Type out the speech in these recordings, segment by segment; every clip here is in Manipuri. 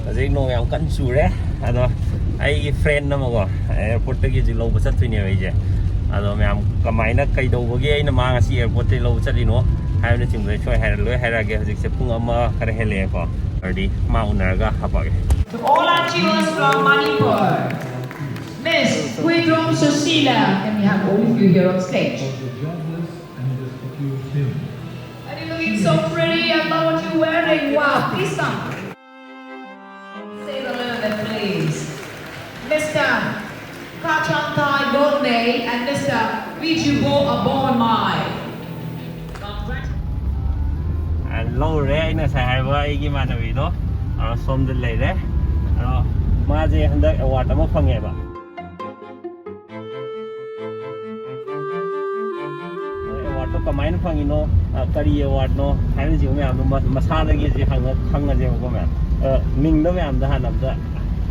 Hꯧꯖꯤꯛ ꯅꯣꯡ ꯌꯥꯝ ꯀꯟꯅ ꯆꯨꯔꯦ ꯑꯗꯣ ꯑꯩꯒꯤ ꯐ꯭ꯔꯦꯟ ꯑꯃꯀꯣ ꯑꯦꯌꯔꯄꯣꯔꯠꯇꯒꯤ ꯍꯧꯖꯤꯛ ꯂꯧꯕ ꯆꯠꯇꯣꯏꯅꯦꯕ ꯑꯩꯁꯦ ꯑꯗꯣ ꯃꯌꯥꯝ ꯀꯃꯥꯏꯅ ꯀꯩꯗꯧꯕꯒꯤ ꯑꯩꯅ ꯃꯥ ꯉꯁꯤ ꯑꯦꯌꯔꯄꯣꯔꯠꯇꯒꯤ ꯂꯧꯕ ꯆꯠꯂꯤꯅꯣ ꯍꯥꯏꯕꯅꯆꯤꯡꯕꯗ ꯁꯣꯏ ꯂꯣꯏ ꯍꯥꯏꯔꯛꯑꯒꯦ ꯍꯧꯖꯤꯛꯁꯦ ꯄꯨꯡ 1 ꯈꯔ ꯍꯦꯜꯂꯛꯑꯦꯀꯣ ꯑꯗꯨꯗꯤ ꯃꯥ ꯎꯅꯔꯒ ꯍꯥꯄꯛꯑꯒꯦ. To all our viewers from Manipur, Miss Huidrong Susila, can we have all of you here on stage? And you're looking so pretty, I love what you're wearing. Wow, please come. Say the learner, please. Mr. Kachantai Dolne and Mr. Vijubo Abonmai. ꯂꯧꯔꯦ ꯑꯩꯅ ꯉꯁꯥꯏ ꯍꯥꯏꯕ ꯑꯩꯒꯤ ꯏꯃꯥꯟꯅꯕꯤꯗꯣ ꯁꯣꯝꯗ ꯂꯩꯔꯦ ꯑꯗꯣ ꯃꯥꯁꯦ ꯍꯟꯗꯛ ꯑꯦꯋꯥꯔꯗ ꯑꯃ ꯐꯪꯉꯦꯕ ꯑꯦꯋꯥꯔꯗꯇꯣ ꯀꯃꯥꯏꯅ ꯐꯪꯉꯤꯅꯣ ꯀꯔꯤ ꯑꯦꯋꯥꯔꯗꯅꯣ ꯍꯥꯏꯕꯅꯆꯤꯡꯕ ꯃꯌꯥꯝꯗꯣ ꯃꯁꯥꯗꯒꯤꯁꯦ ꯈꯪꯉꯁꯦꯕꯀꯣ ꯃꯌꯥꯝ ꯃꯤꯡꯗꯣ ꯃꯌꯥꯝꯗ ꯍꯥꯟꯅ ꯑꯝꯇ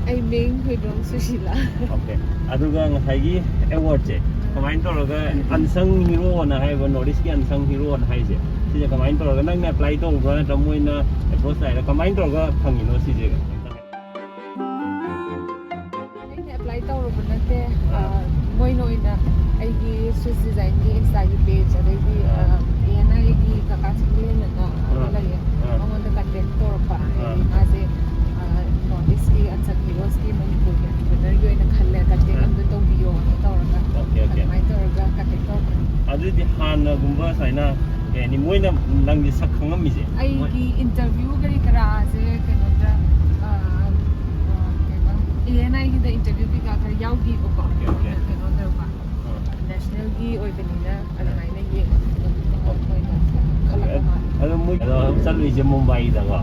ꯑꯩ ꯃꯤꯡ ꯍꯨꯏꯗ꯭ꯔꯣꯡ ꯁꯨꯁꯤꯂꯥ. ꯑꯣꯀꯦ ꯑꯗꯨꯒ ꯉꯁꯥꯏꯒꯤ ꯑꯦꯋꯥꯔꯗꯁꯦ ꯀꯃꯥꯏꯅ ꯇꯧꯔꯒ ꯑꯟꯁꯪ ꯍꯤꯔꯣꯅ ꯍꯥꯏꯕ ꯅꯣꯔꯠ ꯏꯁꯀꯤ ꯑꯟꯁꯪ ꯍꯤꯔꯣꯅ ꯍꯥꯏꯁꯦ ꯁꯤꯁꯦ ꯀꯃꯥꯏꯅ ꯇꯧꯔꯒ ꯅꯪꯅ ꯑꯦꯄ꯭ꯂꯥꯏ ꯇꯧꯕ꯭ꯔꯥ ꯅꯠꯇ꯭ꯔꯒ ꯃꯣꯏꯅ ꯑꯦꯄ꯭ꯔꯣꯆ ꯇꯧꯔꯒ ꯀꯃꯥꯏꯅ ꯇꯧꯔꯒ ꯐꯪꯉꯤꯅꯣ ꯁꯤꯁꯦ? ꯑꯩꯅ ꯑꯦꯄ꯭ꯂꯥꯏ ꯇꯧꯔꯨꯕ ꯅꯠꯇꯦ ꯃꯣꯏꯅ ꯑꯣꯏꯅ ꯑꯩꯒꯤ ꯁ꯭ꯋꯤꯁ ꯗꯤꯖꯥꯏꯟꯒꯤ ꯏꯟꯁꯇꯥꯒꯤ ꯄꯦꯖ ꯑꯗꯩꯗꯤ ꯑꯩꯒꯤ ꯀꯀꯥ ꯆꯤꯡꯂꯦꯟꯅ ꯂꯩꯌꯦ ꯃꯉꯣꯟꯗ ꯀꯟꯇꯦꯛ ꯇꯧꯔꯛꯄ ꯍꯥꯏꯗꯤ ꯃꯥꯁꯦ ꯅꯣꯔꯠ ꯏꯁꯀꯤ ꯑꯟꯁꯪ ꯍꯤꯔꯣꯁꯀꯤ ꯃꯅꯤꯄꯨꯔꯒꯤ ꯑꯦꯟꯇꯔꯄ꯭ꯔꯦꯅꯔꯒꯤ ꯑꯣꯏꯅ ꯈꯜꯂꯦ ꯀꯟꯇꯦꯛ ꯑꯝꯇ ꯇꯧꯕꯤꯌꯣꯅ ꯇꯧꯔꯒ ꯑꯗꯨꯃꯥꯏꯅ ꯇꯧꯔꯒ ꯀꯟꯇꯦꯛ ꯇꯧꯔꯛꯄꯅꯤ. ꯑꯗꯨꯗꯤ ꯍꯥꯟꯅꯒꯨꯝꯕ ꯁꯨꯃꯥꯏꯅ ꯀꯩ ꯃꯣꯏꯅ ꯅꯪꯗꯤ ꯁꯛ ꯈꯪꯉꯝꯃꯤꯁꯦ ꯑꯩꯒꯤ ꯏꯟꯇꯔꯚꯤꯌꯨ ꯀꯔꯤ ꯀꯔꯥꯁꯦ ꯀꯩꯅꯣꯗ ANIꯒꯤꯗ ꯏꯟꯇꯔꯚꯤꯌꯨ ꯀꯩꯀꯥ ꯈꯔ ꯌꯥꯎꯈꯤꯕꯀꯣ ꯀꯩꯅꯣ ꯇꯧꯕ ꯅꯦꯁꯅꯦꯜꯒꯤ ꯑꯣꯏꯕꯅꯤꯅ ꯑꯗꯨꯃꯥꯏꯅ ꯌꯦꯡꯉ ꯈꯜꯂꯛꯄ ꯃꯥꯜꯂꯦ. ꯑꯗꯣ ꯆꯠꯂꯨꯏꯁꯦ ꯃꯨꯝꯕꯥꯏꯗꯀꯣ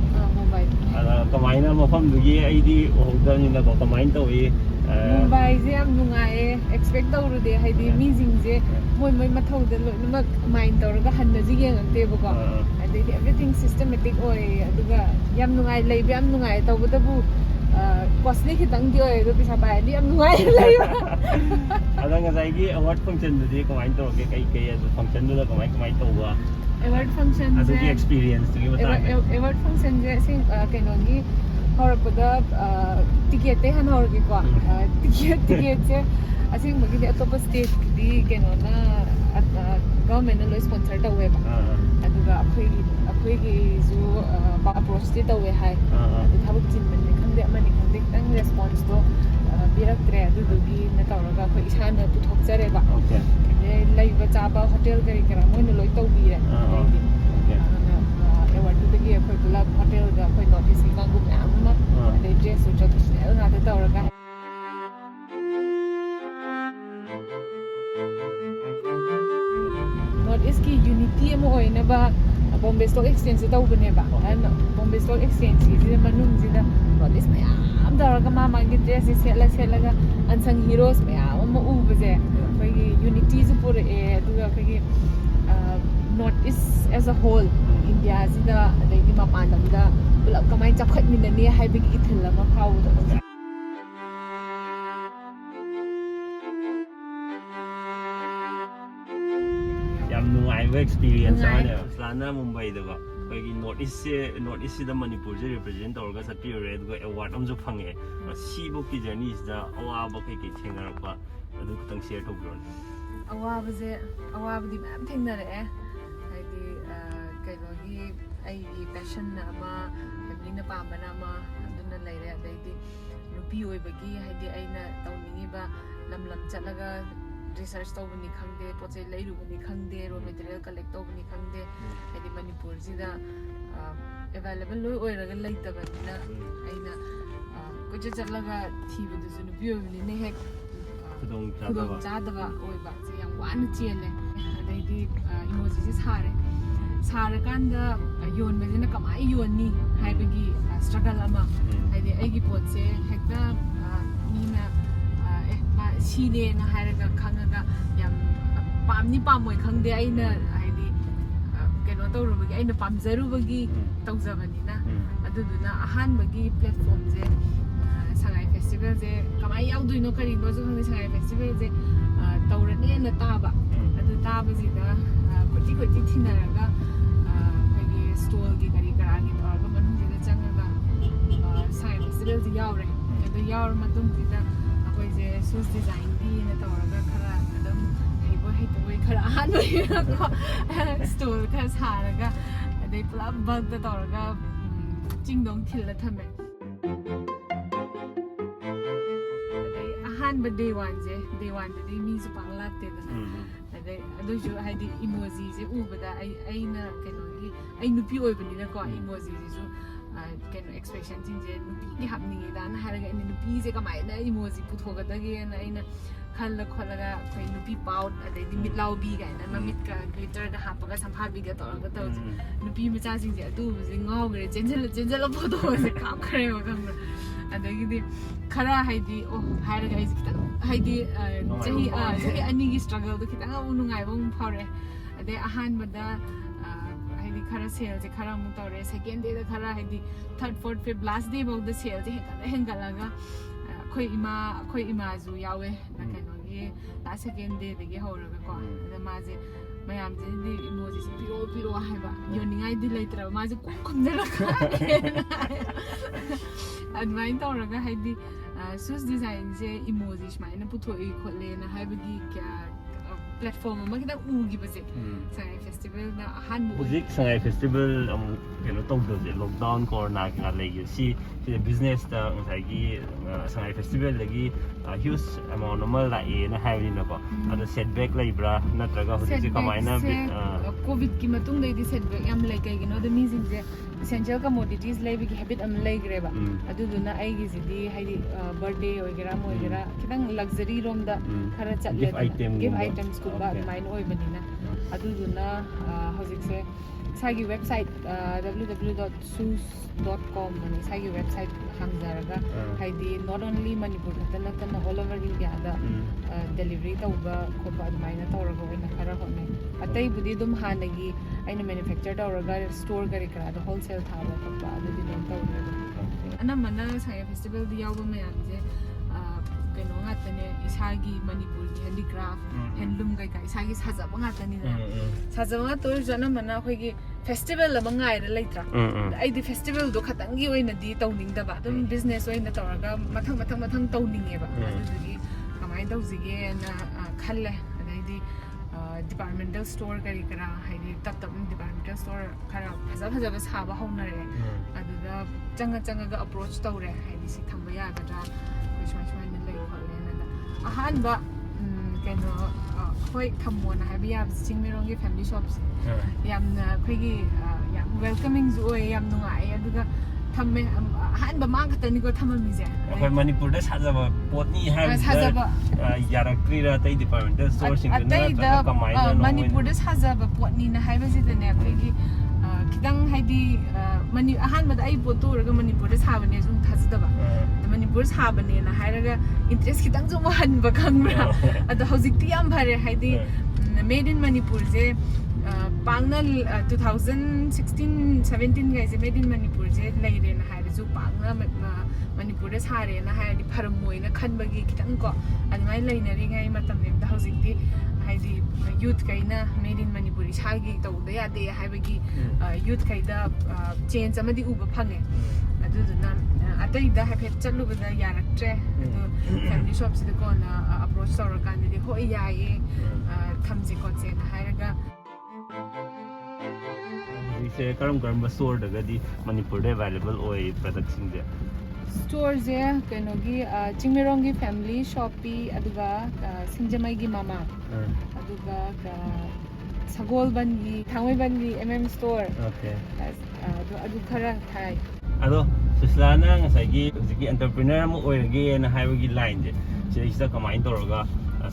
ꯑꯗ ꯀꯃꯥꯏꯅ ꯃꯐꯝꯗꯨꯒꯤ ꯑꯩꯗꯤ ꯎꯍꯧꯗꯕꯅꯤꯅꯀꯣ ꯀꯃꯥꯏꯅ ꯇꯧꯏ? ꯃꯨꯝꯕꯥꯏꯁꯦ ꯌꯥꯝ ꯅꯨꯡꯉꯥꯏꯌꯦ ꯑꯦꯛꯁꯄꯦꯛ ꯇꯧꯔꯨꯗꯦ ꯍꯥꯏꯗꯤ ꯃꯤꯁꯤꯡꯁꯦ ꯃꯣꯏ ꯃꯊꯧꯗ ꯂꯣꯏꯅꯃꯛ ꯃꯥꯏꯟ ꯇꯧꯔꯒ ꯍꯟꯅꯁꯨ ꯌꯦꯡꯉꯛꯇꯦꯕꯀꯣ ꯑꯗꯩꯗꯤ ꯑꯦꯚ꯭ꯔꯤꯊꯤꯡ ꯁꯤꯁꯇꯦꯃꯦꯇꯤꯛ ꯑꯣꯏ ꯑꯗꯨꯒ ꯌꯥꯝ ꯅꯨꯡꯉꯥꯏ ꯂꯩꯕ ꯌꯥꯝ ꯅꯨꯡꯉꯥꯏ ꯇꯧꯕꯇꯕꯨ ꯀꯣꯁꯂꯤ ꯈꯤꯇꯪꯗꯤ ꯑꯣꯏ ꯑꯗꯣ ꯄꯩꯁꯥ ꯄꯥꯏꯔꯗꯤ ꯌꯥꯝ ꯅꯨꯡꯉꯥꯏ ꯂꯩꯕ. ꯑꯗ ꯉꯁꯥꯏꯒꯤ ꯑꯦꯋꯥꯔꯗ ꯐꯪꯁꯟꯗꯨꯗꯤ ꯀꯃꯥꯏꯅ ꯇꯧꯔꯒꯦ ꯀꯩ ꯑꯗꯨ ꯐꯪꯁꯟꯗꯨꯗ ꯀꯃꯥꯏꯅ ꯇꯧꯕ ꯑꯦꯋꯥꯔꯗ ꯐꯪꯁꯟꯁꯦ ꯑꯗꯨꯒꯤ ꯑꯦꯛꯁꯄꯤꯔꯤꯌꯦꯟꯁꯇꯨꯒꯤ ꯃꯇꯥꯡꯗ ꯑꯦꯋꯥꯔꯗ ꯐꯪꯁꯟꯁꯦ ꯀꯩꯅꯣꯒꯤ ꯍꯧꯔꯛꯄꯗ ꯇꯤꯀꯦꯠꯇꯩ ꯍꯥꯟꯅ ꯍꯧꯔꯒꯦꯀꯣ. ꯇꯤꯀꯦꯠꯁꯦ ꯑꯁꯦꯡꯕꯒꯤꯗꯤ ꯑꯇꯣꯞꯄ ꯁ꯭ꯇꯦꯠꯀꯤꯗꯤ ꯀꯩꯅꯣꯅ ꯒꯚꯔꯟꯃꯦꯟꯠꯅ ꯂꯣꯏ ꯁ꯭ꯄꯣꯟꯁꯔ ꯇꯧꯋꯦꯕ ꯑꯗꯨꯒ ꯑꯩꯈꯣꯏꯒꯤꯁꯨ ꯑꯄ꯭ꯔꯣꯆꯇꯤ ꯇꯧꯋꯦ ꯍꯥꯏ ꯑꯗꯨ ꯊꯕꯛ ꯆꯤꯟꯕꯅꯤ ꯈꯪꯗꯦ ꯑꯃꯅꯤ ꯈꯪꯗꯦ ꯈꯤꯇꯪ ꯔꯦꯁꯄꯣꯟꯁꯇꯣ ꯄꯤꯔꯛꯇ꯭ರೆ ꯑꯗꯨꯗꯨꯒꯤꯅ ꯇꯧꯔꯒ ꯑꯩꯈꯣꯏ ꯏꯁꯥꯅ ꯄꯨꯊꯣꯛꯆꯔꯦꯕ ꯑꯗꯩ ꯂꯩꯕ ꯆꯥꯕ ꯍꯣꯇꯦꯜ ꯀꯔꯤ ꯀꯔꯥ ꯃꯣꯏꯅ ꯂꯣꯏ ꯇꯧꯕꯤꯔꯦ. ꯑꯗꯨꯅ ꯑꯦꯋꯥꯔꯗꯇꯨꯗꯒꯤ ꯑꯩꯈꯣꯏ ꯄꯨꯂꯞ ꯍꯣꯇꯦꯜꯗ ꯑꯩꯈꯣꯏ ꯅꯣꯔꯠ ꯏꯁꯀꯤ ꯀꯥꯡꯕꯨ ꯃꯌꯥꯝ ꯑꯃ ꯑꯗꯩ ꯗ꯭ꯔꯦꯁꯁꯨ ꯇ꯭ꯔꯦꯗꯤꯁꯅꯦꯜ ꯉꯥꯛꯇ ꯇꯧꯔꯒ ꯅꯣꯔꯠ ꯏꯁꯀꯤ ꯌꯨꯅꯤꯇꯤ ꯑꯃ ꯑꯣꯏꯅꯕ ꯕꯣꯝꯕꯦ ꯁ꯭ꯇꯣꯛ ꯑꯦꯛꯁꯆꯦꯟꯖꯁꯦ ꯇꯧꯕꯅꯦꯕ. ꯑꯗꯨꯅ ꯕꯣꯝꯕꯦ ꯁ꯭ꯇꯣꯛ ꯑꯦꯛꯁꯆꯦꯟꯖꯀꯤꯁꯤꯗ ꯃꯅꯨꯡꯁꯤꯗ ꯅꯣꯔꯠ ꯏꯁ ꯃꯌꯥꯝ ꯇꯧꯔꯒ ꯃꯥꯒꯤ ꯗ꯭ꯔꯦꯁꯁꯦ ꯁꯦꯠꯂꯒ ꯑꯟꯁꯪ ꯍꯤꯔꯣꯁ ꯃꯌꯥꯝ ꯑꯃ ꯎꯕꯁꯦ ꯑꯩꯈꯣꯏꯒꯤ ꯌꯨꯅꯤꯇꯤꯁꯨ ꯄꯨꯔꯛꯑꯦ ꯑꯗꯨꯒ ꯑꯩꯈꯣꯏꯒꯤ ꯅꯣꯔꯠ ꯏꯁ ꯑꯦꯖ ꯑ ꯍꯣꯜ ꯏꯟꯗꯤꯌꯥꯁꯤꯗ ꯑꯗꯩꯗꯤ ꯃꯄꯥꯟ ꯂꯝꯗ ꯄꯨꯂꯞ ꯀꯃꯥꯏꯅ ꯆꯥꯎꯈꯠꯃꯤꯟꯅꯅꯤ ꯍꯥꯏꯕꯒꯤ ꯏꯊꯤꯜ ꯑꯃ ꯐꯥꯎꯕꯗꯣ. ꯌꯥꯝ ꯅꯨꯡꯉꯥꯏꯕ ꯑꯦꯛꯁꯄꯤꯔꯤꯌꯦꯟꯁ ꯑꯃꯅꯦꯕ ꯁꯨꯃꯥꯏꯅ ꯃꯨꯝꯕꯥꯏꯗꯀꯣ ꯑꯩꯈꯣꯏꯒꯤ ꯅꯣꯔꯠ ꯏꯁꯁꯤꯗ ꯃꯅꯤꯄꯨꯔꯁꯦ ꯔꯤꯄ꯭ꯔꯖꯦꯟ ꯇꯧꯔꯒ ꯆꯠꯄꯤꯔꯨꯔꯦ ꯑꯗꯨꯒ ꯑꯦꯋꯥꯔꯗ ꯑꯃꯁꯨ ꯐꯪꯉꯦ. ꯁꯤꯕꯨꯛꯀꯤ ꯖꯔꯅꯤꯁꯤꯗ ꯑꯋꯥꯕ ꯀꯩꯀꯩ ꯊꯦꯡꯅꯔꯛꯄ ꯑꯗꯨ ꯈꯤꯇꯪ ꯁꯤꯌꯔ ꯇꯧꯕꯤꯔꯣꯅꯦ. ꯑꯋꯥꯕꯗꯤ ꯃꯌꯥꯝ ꯊꯦꯡꯅꯔꯛꯑꯦ ꯍꯥꯏꯗꯤ ꯀꯩꯅꯣꯒꯤ ꯑꯩꯒꯤ ꯄꯦꯁꯟꯅ ꯑꯃ ꯐꯦꯃꯤꯂꯤꯅ ꯄꯥꯝꯕꯅ ꯑꯃ ꯑꯗꯨꯅ ꯂꯩꯔꯦ. ꯑꯗꯩꯗꯤ ꯅꯨꯄꯤ ꯑꯣꯏꯕꯒꯤ ꯍꯥꯏꯗꯤ ꯑꯩꯅ ꯇꯧꯅꯤꯡꯉꯤꯕ ꯂꯝ ꯆꯠꯂꯒ ꯔꯤꯁꯔꯁ ꯇꯧꯕꯅꯤ ꯈꯪꯗꯦ ꯄꯣꯠ ꯆꯩ ꯂꯩꯔꯨꯕꯅꯤ ꯈꯪꯗꯦ ꯔꯣ ꯃꯦꯇꯔꯤꯌꯦꯜ ꯀꯂꯦꯛ ꯇꯧꯕꯅꯤ ꯈꯪꯗꯦ ꯍꯥꯏꯗꯤ ꯃꯅꯤꯄꯨꯔꯁꯤꯗ ꯑꯦꯕꯥꯏꯂꯦꯕꯜ ꯂꯣꯏ ꯑꯣꯏꯔꯒ ꯂꯩꯇꯕꯅꯤꯅ ꯑꯩꯅ ꯀꯣꯏꯆꯠ ꯆꯠꯂꯒ ꯊꯤꯕꯗꯨꯁꯨ ꯅꯨꯄꯤ ꯑꯣꯏꯕꯅꯤꯅ ꯍꯦꯛ ꯈꯨꯗꯣꯡ ꯆꯥꯗꯕ ꯑꯣꯏꯕ ꯌꯥꯝ ꯋꯥꯅ ꯆꯦꯜꯂꯦ. ꯑꯗꯩꯗꯤ ꯏꯃꯣꯖꯤꯁꯦ ꯁꯥꯔꯀꯥꯟꯗ ꯌꯣꯟꯕꯁꯤꯅ ꯀꯃꯥꯏꯅ ꯌꯣꯟꯅꯤ ꯍꯥꯏꯕꯒꯤ ꯁ꯭ꯇ꯭ꯔꯒꯜ ꯑꯃ ꯍꯥꯏꯗꯤ ꯑꯩꯒꯤ ꯄꯣꯠꯁꯦ ꯍꯦꯛꯇ ꯃꯤꯅ ꯁꯤꯅꯦꯅ ꯍꯥꯏꯔꯒ ꯈꯪꯉꯒ ꯌꯥꯝ ꯄꯥꯝꯅꯤ ꯄꯥꯝꯃꯣꯏ ꯈꯪꯗꯦ ꯑꯩꯅ ꯍꯥꯏꯗꯤ ꯀꯩꯅꯣ ꯇꯧꯔꯨꯕꯒꯤ ꯑꯩꯅ ꯄꯥꯝꯖꯔꯨꯕꯒꯤ ꯇꯧꯖꯕꯅꯤ나 ꯑꯗꯨꯗꯨꯅ ꯑꯍꯥꯟꯕꯒꯤ ꯄ꯭ꯂꯦꯠꯐꯣꯝꯁꯦ ꯁꯉꯥꯏ ꯐꯦꯁꯇꯤꯚꯦꯜꯁꯦ ꯀꯃꯥꯏꯅ ꯌꯥꯎꯗꯣꯏꯅꯣ ꯀꯔꯤꯅꯣꯁꯨ ꯈꯪꯗꯦ. ꯁꯉꯥꯏ ꯐꯦꯁꯇꯤꯚꯦꯜꯁꯦ ꯇꯧꯔꯅꯦꯅ ꯇꯥꯕ ꯑꯗꯨ ꯇꯥꯕꯁꯤꯗ ꯀꯣꯏꯆꯤ ꯊꯤꯅꯔꯒ ꯑꯩꯈꯣꯏꯒꯤ ꯁ꯭ꯇꯣꯜꯒꯤ ꯀꯔꯤ ꯀꯔꯥꯒꯤ ꯇꯧꯔꯒ ꯃꯅꯨꯡꯁꯤꯗ ꯆꯪꯉꯒ ꯁꯉꯥꯏ ꯐꯦꯁꯇꯤꯚꯦꯜꯁꯦ ꯌꯥꯎꯔꯦ ꯑꯗꯨ ꯌꯥꯎꯔ ꯃꯇꯨꯡꯁꯤꯗ ꯑꯩꯈꯣꯏꯁꯦ ꯁꯨꯁ ꯗꯤꯖꯥꯏꯟꯒꯤꯅ ꯇꯧꯔꯒ ꯈꯔ ꯑꯗꯨꯝ ꯍꯩꯕꯣꯏ ꯍꯩꯇꯕꯣꯏ ꯈꯔ ꯑꯍꯥꯟꯕꯒꯤꯀꯣ ꯁ꯭ꯇꯣꯜ ꯈꯔ ꯁꯥꯔꯒ ꯑꯗꯩ ꯄꯨꯂꯞ ꯕꯜꯛꯇ ꯇꯧꯔꯒ ꯆꯤꯡꯗꯣꯡ ꯊꯤꯜꯂ ꯊꯝꯃꯦ ꯑꯗꯩ ꯑꯍꯥꯟꯕ ꯗꯦ ꯋꯥꯟꯗꯗꯤ ꯃꯤꯁꯨ ꯄꯥꯛ ꯂꯥꯛꯇꯦꯗꯅ ꯑꯗꯩ ꯑꯗꯨꯁꯨ ꯍꯥꯏꯗꯤ ꯏꯃꯣꯖꯤꯁꯦ ꯎꯕꯗ ꯑꯩꯅ ꯀꯩꯅꯣꯒꯤ ꯑꯩ ꯅꯨꯄꯤ ꯑꯣꯏꯕꯅꯤꯅꯀꯣ ꯏꯃꯣꯖꯤꯁꯤꯁꯨ ꯀꯩꯅꯣ ꯑꯦꯛꯁꯄ꯭ꯔꯦꯁꯟꯁꯤꯡꯁꯦ ꯅꯨꯄꯤꯒꯤ ꯍꯥꯞꯅꯤꯡꯉꯤꯗꯥꯅ ꯍꯥꯏꯔꯒ ꯑꯩꯅ ꯅꯨꯄꯤꯁꯦ ꯀꯃꯥꯏꯅ ꯏꯃꯣꯖꯤ ꯄꯨꯊꯣꯛꯀꯗꯒꯦꯅ ꯑꯩꯅ ꯈꯜꯂ ꯈꯣꯠꯂꯒ ꯑꯩꯈꯣꯏ ꯅꯨꯄꯤ ꯄꯥꯎꯠ ꯑꯗꯩꯗꯤ ꯃꯤꯠꯂꯥꯎꯕꯤ ꯀꯥꯏꯅ ꯃꯃꯤꯠꯀ ꯒ꯭ꯂꯤꯇꯔꯒ ꯍꯥꯞꯄꯒ ꯁꯝꯐꯥꯕꯤꯒ ꯇꯧꯔꯒ ꯇꯧꯁꯦ ꯅꯨꯄꯤ ꯃꯆꯥꯁꯤꯡꯁꯦ ꯑꯗꯨꯕꯁꯦ ꯉꯥꯎꯈ꯭ꯔꯦ ꯆꯦꯟꯁꯤꯜꯂ ꯐꯣꯇꯣꯁꯦ ꯀꯥꯞꯈ꯭ꯔꯦꯕ ꯈꯪꯕ꯭ꯔꯥ ꯑꯗꯒꯤꯗꯤ ꯈꯔ ꯍꯥꯏꯗꯤ ꯑꯣ ꯍꯥꯏꯔꯒ ꯑꯩꯁꯦ ꯈꯤꯇꯪ ꯍꯥꯏꯗꯤ ꯆꯍꯤ 2ꯒꯤ ꯁ꯭ꯇ꯭ꯔꯒꯜꯗꯣ ꯈꯤꯇꯪ ꯑꯃꯨꯛ ꯅꯨꯡꯉꯥꯏꯕ ꯑꯃꯨꯛ ꯐꯥꯎꯔꯛꯑꯦ ꯑꯗꯩ ꯑꯍꯥꯟꯕꯗ ꯍꯥꯏꯗꯤ खरा सेल से खरा अमुक तौरे सेकेंड डे दा खरा है दी third fourth fifth last day बहु द सेल से हेंगलगा खोई इमा जु यावे ना कनोगी लास्ट सेकेंड डे दगे होरगा को द माजे मयाम जे दी इमोजी से पिरो हाइबा योनिंगाई दी लेतरा माजे खुमजरा admine तौरगा है दी सूस डिजाइन से इमोजी स्माइना पुथोई खोले ना हाइबगी क्या platform ama kita ugi base sangai festival na ahan mo music sangai festival keno tong do lockdown corona ka legi si business ta ngai gi sangai festival lagi huge amount normal la e na have ni ko ada setback laibra natraga hoji kamaina covid ki matung dei di setback yam lai kai gino the means je essential commodities laibi ki habit am lai greba adu duna ai gi sidi haidi birthday oigera moigera kitang luxury rom da khara chatle give items ko ba mine oi banina adu duna hojik se sagi website www.sus.com ani sagi website hangzaraga haidi not only manipur katana kana all over india da delivery tauba khoba admaina tawraga oina khara hone atai budi dum hanagi aina manufacture tawraga store kari kara da wholesale thaba khoba adu di dum tawraga ana mana sai festival di yawa mayam je keno ngatane isagi manipur ki handicraft handloom kai kai isagi sajaba ngatani na sajaba nga tor jana mana khoi gi festival la mangai ra leitra ai di festival do khatangi oina di tawning da ba dum business oina tawraga mathang tawninge ba adu kamai tawjige na khalle adai di departmental store kari kara haidi tap departmental store khara phajaba saba haunare adu da changa ga approach tawre haidi si thamba ya ga ahanba keno khoi thammona habi ya chingmirong gi family shops yamna khoigi yam welcoming zu oi yam nungai aduga thamme ahanba ma khatani ko thamami je khoi manipur da sajaba potni ha sajaba yarakri ra tai departmental store sing na kamaina no manipur da sajaba potni na haiba jidane khoigi kitang haidi mani ahanba da ai potu raga manipur da sabane zum thajadaba manipur sabane na hairaga interest kitang zum hanba khangra ado hojikti yam bhare haidi made in manipur je pangnal 2016-17 guys made in manipur je leire na haire ju pangna manipur da sare na haidi pharamoi na khanbagi kitang ko admai leinari ngai matam ne da hojikti haidi youth kaina made in manipur isagi tawda ya de haibagi youth kaida change amadi uba phange aduduna atai da hapet chalubada yaraktre family shops de ko na approach tawra kan de ho yaye thamji ko che na hairaga ise karam store daga di manipur de available oi products in de store je kenogi chingmirong gi family shopi aduga singjamai gi mama aduga sagol bangi thangoi bangi store okay adu khara thai ado suslana ngasai gi hojiki entrepreneur mu oirage na haibagi line je sida kamain toroga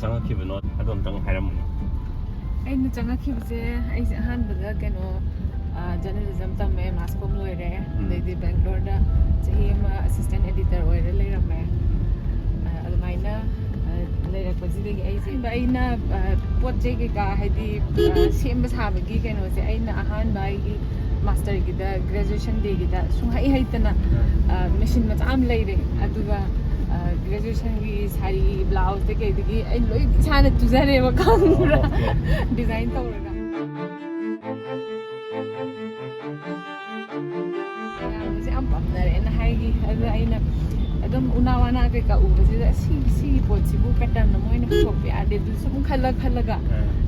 sanga khibno adom tang hairam aina changa khibje ai han bada keno journalism tamme mass com loire de bangalore da chahi ma assistant editor oire leirame admaina leira pajide gi ai aina project ge ka haidi semba sabagi keno se aina ahan bai gi master gi da graduation day gi da sung hai tana machine ma am leire aduga graduation gi sari blouse de ke gi ai loi chana tujare wa kangra design tawraga am partner en haigi aina ꯑꯗꯨꯝ ꯎꯅꯥ ꯋꯥꯅꯥ ꯀꯩꯀꯥ ꯎꯕꯁꯤꯗ ꯁꯤꯒꯤ ꯄꯣꯠꯁꯤꯕꯨ ꯄꯦꯇꯔꯟ ꯑꯃ ꯑꯣꯏꯅ ꯄꯨꯊꯣꯛꯄ ꯌꯥꯗꯦ ꯑꯗꯨ ꯁꯨꯝ ꯈꯜꯂꯒ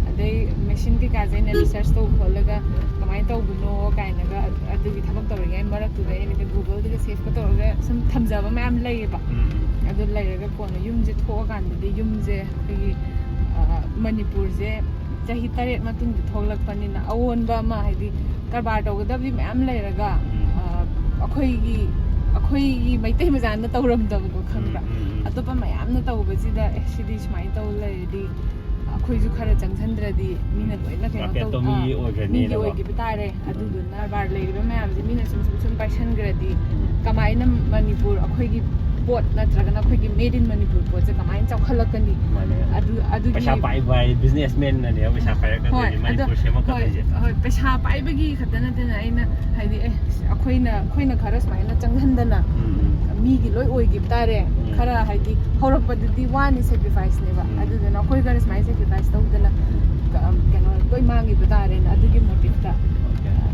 ꯑꯗꯩ ꯃꯦꯆꯤꯟ ꯀꯩꯀꯥꯁꯦ ꯑꯩꯅ ꯔꯤꯁꯔꯁ ꯇꯧ ꯈꯣꯠꯂꯒ ꯀꯃꯥꯏꯅ ꯇꯧꯕꯅꯣ ꯀꯥꯏꯅꯒ ꯑꯗꯨꯒꯤ ꯊꯕꯛ ꯇꯧꯔꯤꯉꯩ ꯃꯔꯛꯇꯨꯗ ꯑꯩꯅ ꯒꯨꯒꯜꯗꯒ ꯁꯦꯐꯀ ꯇꯧꯔꯒ ꯁꯨꯝ ꯊꯝꯖꯕ ꯃꯌꯥꯝ ꯂꯩꯌꯦꯕ ꯑꯗꯨ ꯂꯩꯔꯒ ꯀꯣꯟꯅ ꯌꯨꯝꯁꯦ ꯊꯣꯛꯑꯀꯥꯟꯗꯗꯤ ꯌꯨꯝꯁꯦ ꯑꯩꯈꯣꯏꯒꯤ ꯃꯅꯤꯄꯨꯔꯁꯦ ꯆꯍꯤ 7 ꯃꯇꯨꯡꯗ ꯊꯣꯛꯂꯛꯄꯅꯤꯅ ꯑꯑꯣꯟꯕ ꯑꯃ ꯍꯥꯏꯗꯤ ꯀꯔꯕꯥꯔ ꯇꯧꯒꯗꯕꯗꯤ ꯃꯌꯥꯝ ꯂꯩꯔꯒ ꯑꯩꯈꯣꯏꯒꯤ ꯃꯩꯇꯩ ꯃꯆꯥꯅ ꯇꯧꯔꯝꯗꯕꯗꯣ ꯈꯪꯕ꯭ꯔꯥ ꯑꯇꯣꯞꯄ ꯃꯌꯥꯝꯅ ꯇꯧꯕꯁꯤꯗ ꯁꯤꯗꯤ ꯁꯨꯃꯥꯏꯅ ꯇꯧ ꯂꯩꯔꯗꯤ ꯑꯩꯈꯣꯏꯁꯨ ꯈꯔ ꯆꯪꯁꯤꯟꯗ꯭ꯔꯗꯤ ꯃꯤꯅ ꯂꯣꯏꯅ ꯀꯩꯅꯣ ꯇꯧ ꯃꯤꯒꯤ ꯑꯣꯏꯈꯤꯕ ꯇꯥꯔꯦ ꯑꯗꯨꯗꯨꯅ ꯀꯔꯕꯥꯔ ꯂꯩꯔꯤꯕ ꯃꯌꯥꯝꯁꯦ ꯃꯤꯅ ꯁꯨꯝ ꯄꯥꯏꯁꯟꯈ꯭ꯔꯗꯤ ꯀꯃꯥꯏꯅ ꯃꯅꯤꯄꯨꯔ ꯑꯩꯈꯣꯏꯒꯤ ꯄꯣꯠ ꯅꯠꯇ꯭ꯔꯒꯅ ꯑꯩꯈꯣꯏꯒꯤ ꯃꯦड ꯏꯟ ꯃꯅꯤꯄꯨꯔ ꯄꯣꯠꯁꯦ ꯀꯃꯥꯏꯅ ꯆꯥꯎꯈꯠꯂꯛꯀꯅꯤ ꯑꯗꯨꯒꯤ ꯄꯩꯁꯥ ꯄꯥꯏꯕ ꯕꯤꯖꯤꯅꯦꯁꯃꯦꯟꯅꯅꯦ ꯄꯩꯁꯥ ꯄꯥꯏꯔꯛꯀꯗꯣꯏꯅꯤ ꯃꯅꯤꯄꯨꯔ ꯁꯦꯝꯃꯛꯀꯗꯣꯏꯁꯦ ꯍꯣꯏ ꯄꯩꯁꯥ ꯄꯥꯏꯕꯒꯤ ꯈꯛꯇ ꯅꯠꯇꯅ ꯑꯩꯅ ꯍꯥꯏꯗꯤ ꯑꯩꯈꯣꯏꯅ खरा सुमाइना चंगहंदना मीगी लोई ओइगिब तारे खरा हाइदी हौरपदि वानी सैक्रिफाइस नेबा अदुदना कोइ खरा सुमाइ सैक्रिफाइस तौदना केनो लोई मांगी बतारे न अदुगी मोटिव ता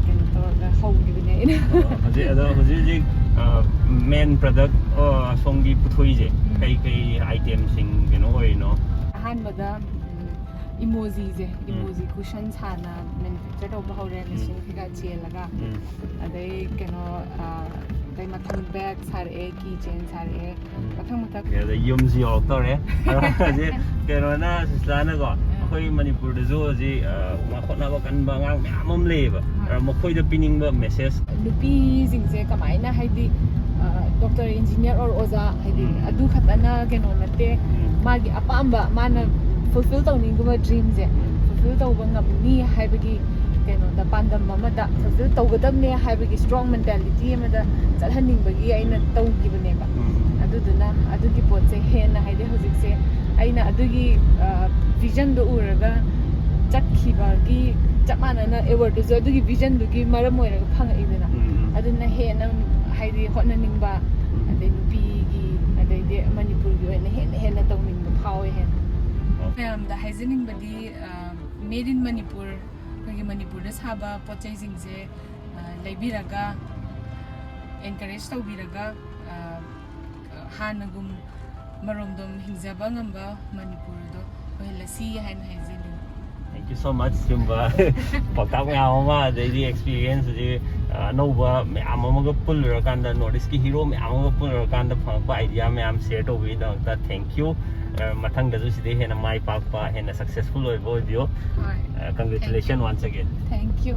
केनो तौरगा हौगिबने हजे अदो हजे मेन प्रोडक्ट सोंगी पुथोइजे कई आइटम सिंग केनो होइनो अहानबदा इमोजी कुशन साना मैन्युफैक्चर तौबा हौरे मशीन खिगा चेलगा अदै केनो दै मथंग बैग सारे की चेन सारे मथंग के यमजी औतरे हजे केनो ना सिस्लाना को अखोइ मणिपुर दजो हजे मखोनाबा कनबा ngang म्याम अम लेबा मखोइ द पिनिंग बा मेसेज नुपी जिंगजे कमाइना हाइदी डॉक्टर इंजीनियर और ओजा हाइदी अदु खतना केनो नते मागी अपाम्बा माना fulfill tawninguba dream je fulfill tawba ngamni haibagi keno da pandam amada fulfill tawgadamne haibagi strong mentality amada chalhaningbagi aina tawgibane ba aduduna adugi potse hena haide hojikse aina adugi vision do uraga chatkibagi chapmanana award do adugi vision dugi maram oiraga phangaidena aduna hena haide hotnaningba adai nupigi adai de manipur gi oina hena tawningba phawe hen मैम द हाइजेनिंग बदी मेड इन मणिपुर कोई मणिपुर द साबा पोचै जिंगजे लेबिरगा एनकरेज तौबिरगा हानगुम मरोमदम हिंजाबा ngamba मणिपुर दो ओहलसी हाइन हाइजेनिंग Thank you so much Simba paktak ngama daily experience je anova myam amaga pulra kanda notice ki hero myam amaga pulra kanda phangpa idea myam share to wi da thank you mathang da ju side hena mai pakpa hena successful oi bo bio congratulations once again thank you